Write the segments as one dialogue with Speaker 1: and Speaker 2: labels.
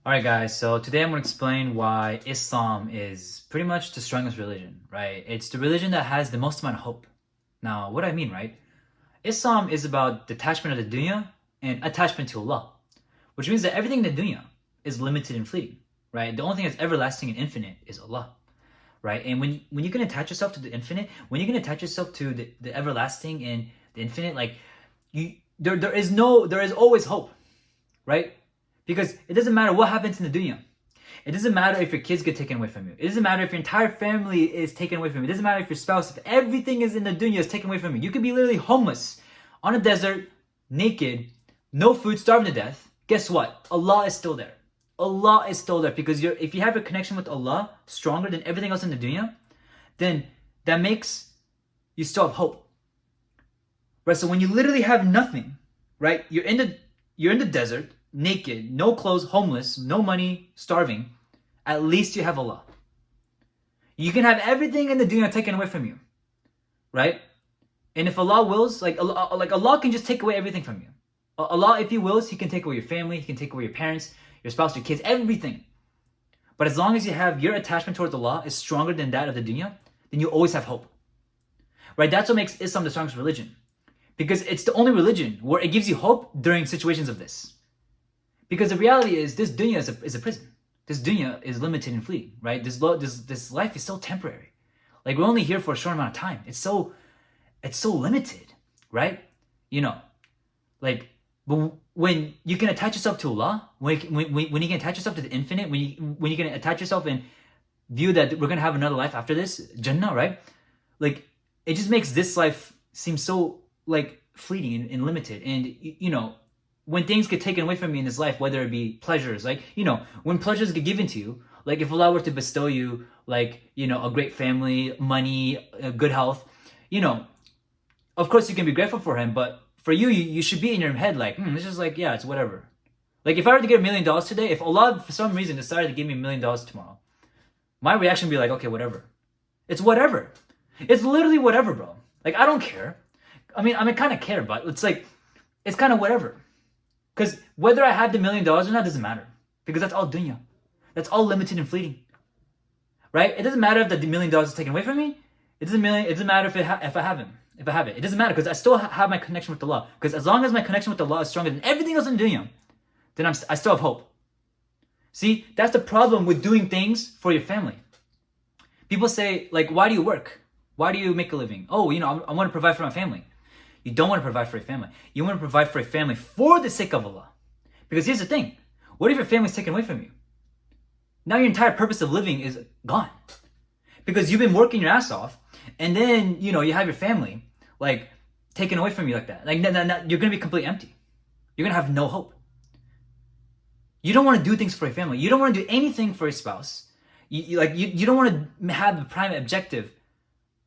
Speaker 1: Alright guys, so today I'm going to explain why Islam is pretty much the strongest religion, right? It's the religion that has the most amount of hope. Now, what do I mean, right? Islam is about detachment of the dunya and attachment to Allah, which means that everything in the dunya is limited and fleeting, right? The only thing that's everlasting and infinite is Allah, right? And when you can attach yourself to the infinite, when you can attach yourself to the everlasting and the infinite, like there is always hope, right? Because it doesn't matter what happens in the dunya. It doesn't matter if your kids get taken away from you. It doesn't matter if your entire family is taken away from you. It doesn't matter if your spouse, if everything is in the dunya is taken away from you. You could be literally homeless on a desert, naked, no food, starving to death. Guess what? Allah is still there. Allah is still there because if you have a connection with Allah stronger than everything else in the dunya, then that makes you still have hope. Right? So when you literally have nothing, right? You're in the desert, naked, no clothes, homeless, no money, starving, at least you have Allah. You can have everything in the dunya taken away from you, right? And if Allah wills, like Allah can just take away everything from you. Allah, if He wills, He can take away your family, He can take away your parents, your spouse, your kids, everything. But as long as you have your attachment towards Allah is stronger than that of the dunya, then you always have hope, right? That's what makes Islam the strongest religion, because it's the only religion where it gives you hope during situations of this. Because the reality is, this dunya is a prison. This dunya is limited and fleeting, right? This life is so temporary. Like, we're only here for a short amount of time. It's so limited, right? You know, like, but when you can attach yourself to Allah, when you can attach yourself to the infinite, when you can attach yourself and view that we're gonna have another life after this, Jannah, right? Like, it just makes this life seem so like fleeting and limited. And you know, when things get taken away from you in this life, whether it be pleasures, like, you know, when pleasures get given to you, like if Allah were to bestow you, like, you know, a great family, money, good health, you know, of course you can be grateful for Him, but for you should be in your head like, it's just like, yeah, it's whatever. Like, if I were to get $1 million today, if Allah for some reason decided to give me $1 million tomorrow, my reaction would be like, okay, whatever. It's whatever. It's literally whatever, bro. Like, I don't care. I mean, kind of care, but it's like, it's kind of whatever. Because whether I have the $1 million or not doesn't matter. Because that's all dunya. That's all limited and fleeting. Right? It doesn't matter if the $1 million is taken away from me. It doesn't matter if I have it. It doesn't matter, because I still have my connection with Allah. Because as long as my connection with Allah is stronger than everything else in dunya, then I still have hope. See, that's the problem with doing things for your family. People say, like, why do you work? Why do you make a living? Oh, you know, I want to provide for my family. You don't want to provide for a family. You want to provide for a family for the sake of Allah. Because here's the thing. What if your family's taken away from you? Now your entire purpose of living is gone. Because you've been working your ass off, and then, you know, you have your family, like, taken away from you like that. Like, you're going to be completely empty. You're going to have no hope. You don't want to do things for your family. You don't want to do anything for your spouse. You don't want to have the prime objective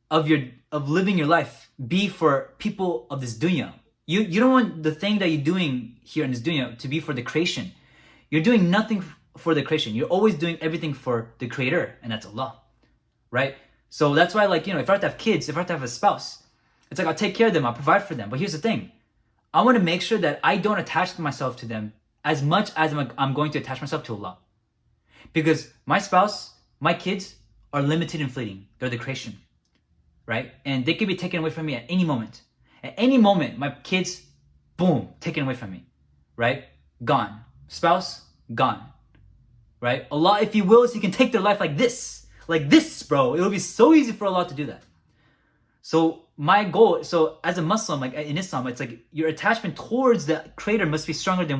Speaker 1: of living your life be for people of this dunya. You don't want the thing that you're doing here in this dunya to be for the creation. You're doing nothing for the creation. You're always doing everything for the creator, and that's Allah, right? So that's why, like, you know, if I have to have kids, if I have to have a spouse, it's like, I'll take care of them, I'll provide for them. But here's the thing. I want to make sure that I don't attach myself to them as much as I'm going to attach myself to Allah. Because my spouse, my kids are limited and fleeting. They're the creation. Right? And they can be taken away from me at any moment. At any moment, my kids, boom, taken away from me. Right? Gone. Spouse, gone. Right? Allah, if He wills, He can take their life like this. Like this, bro. It will be so easy for Allah to do that. So my goal, so as a Muslim, like in Islam, it's like your attachment towards the Creator must be stronger than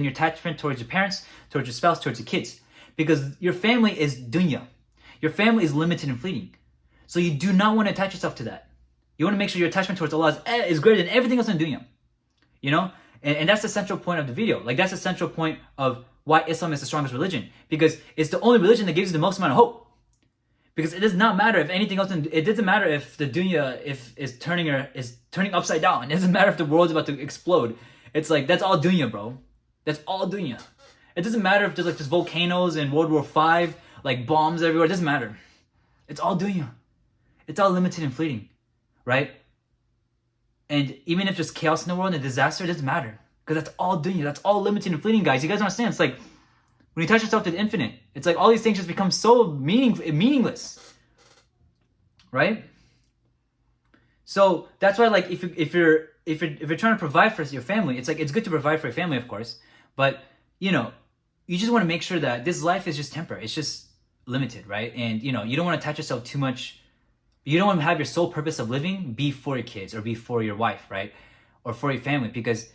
Speaker 1: your attachment towards your parents, towards your spouse, towards your kids. Because your family is dunya. Your family is limited and fleeting. So you do not want to attach yourself to that. You want to make sure your attachment towards Allah is greater than everything else in dunya. You know? And that's the central point of the video. Like, that's the central point of why Islam is the strongest religion. Because it's the only religion that gives you the most amount of hope. Because it does not matter if anything else, it doesn't matter if the dunya is turning upside down. It doesn't matter if the world's about to explode. It's like, that's all dunya, bro. That's all dunya. It doesn't matter if there's like just volcanoes in World War V, like bombs everywhere. It doesn't matter. It's all dunya. It's all limited and fleeting, right? And even if there's chaos in the world and a disaster, it doesn't matter. Because that's all dunya. That's all limited and fleeting, guys. You guys understand? It's like, When you attach yourself to the infinite, it's like all these things just become so meaningless, right? So that's why, like, if you're trying to provide for your family, it's like it's good to provide for your family, of course, but you just want to make sure that this life is just temporary. It's just limited, right? And you don't want to attach yourself too much. You don't want to have your sole purpose of living be for your kids or be for your wife, right? Or for your family, because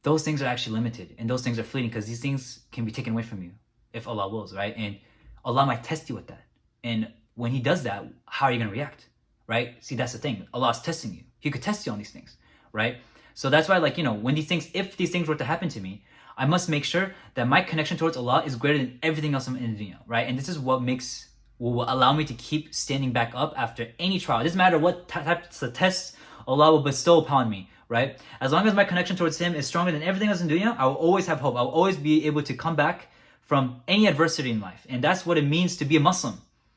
Speaker 1: those things are actually limited and those things are fleeting, because these things can be taken away from you if Allah wills, right? And Allah might test you with that. And when He does that, how are you going to react, right? See, that's the thing. Allah is testing you. He could test you on these things, right? So that's why, like, when if these things were to happen to me, I must make sure that my connection towards Allah is greater than everything else in the dunya, right? And this is what will allow me to keep standing back up after any trial. It doesn't matter what types of tests Allah will bestow upon me, right? As long as my connection towards Him is stronger than everything else in dunya, I will always have hope. I will always be able to come back from any adversity in life. And that's what it means to be a Muslim.